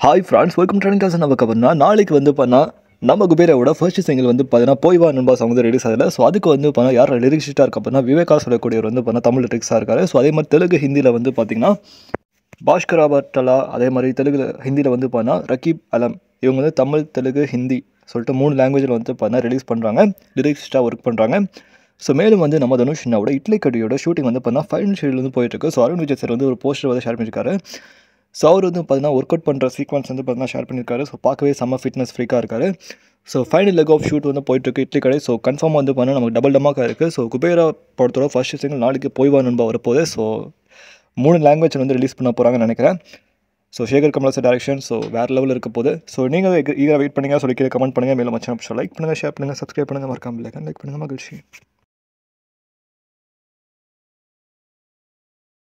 Hi friends, welcome trending காசு. நமக்கு அப்படின்னா நாளைக்கு வந்து பண்ணால் நம்ம குபேராவோட ஃபர்ஸ்ட் சிங்கிள் வந்து பார்த்தீங்கன்னா போய் வா நண்பா சாங் வந்து ரிலீஸ் ஆகல. ஸோ அதுக்கு வந்து பண்ணால் யார் லிரிக்ஸிஸ்டாக இருக்க அப்படின்னா விவேகா சொல்லக்கூடியவர் வந்து பண்ணால் தமிழ் லிரிக்ஸாக இருக்காரு. ஸோ அதே மாதிரி தெலுங்கு ஹிந்தியில் வந்து பார்த்தீங்கன்னா பாஸ்கரா பட்டலா, அதே மாதிரி தெலுங்கு ஹிந்தியில் வந்து பார்த்தா ரகீப் அலம், இவங்க வந்து தமிழ் தெலுங்கு ஹிந்தி சொல்லிட்டு 3 லாங்குவேஜில் வந்து பார்த்தா ரிலீஸ் பண்ணுறாங்க, லிரிக்ஸிஸ்டாக ஒர்க் பண்ணுறாங்க. ஸோ மேலும் வந்து நம்ம தனுஷ்னாவோட இட்லி கடியோட ஷூட்டிங் வந்து பார்த்தா ஃபைனல் ஷெடியூல் வந்து போயிட்டுருக்கு. ஸோ அருண் விஜய் சார் வந்து ஒரு போஸ்டர் வந்து ஷேர் பண்ணியிருக்காரு. ஸோ அவர் வந்து பார்த்தீங்கன்னா ஒர்க் அவுட் பண்ணுற சீக்வன்ஸ் வந்து பார்த்தீங்கன்னா ஷேர் பண்ணியிருக்காரு. ஸோ பார்க்கவே செம்ம ஃபிட்னஸ் ஃப்ரீக்காக இருக்காரு. So final leg of shoot வந்து போயிட்டுருக்கு இட்லி கடை. ஸோ கன்ஃபார்மாக வந்து பார்த்தீங்கன்னா நமக்கு டபுள் டமாக்காக இருக்குது. ஸோ குபேரா படத்தோட ஃபர்ஸ்ட் சிங்கிள் நாளைக்கு போய் வா நண்பா வரப்போகுது. ஸோ 3 லாங்குவேஜ் வந்து ரிலீஸ் பண்ண போகிறாங்கன்னு நினைக்கிறேன். So Sekar Kamala sir direction. So வேறு லெவலில் இருக்க போகுது. ஸோ நீங்கள் ஈகராக வெயிட் பண்ணுங்கள். சொல்லி கீழே கமெண்ட் பண்ணுங்கள். மேலும் மச்சான் லைக் பண்ணுங்கள், ஷேர் பண்ணுங்கள், சப்ஸ்கிரைப் பண்ணுங்கள், மறக்காமல் லைக் பண்ணுங்கள். மகிழ்ச்சி.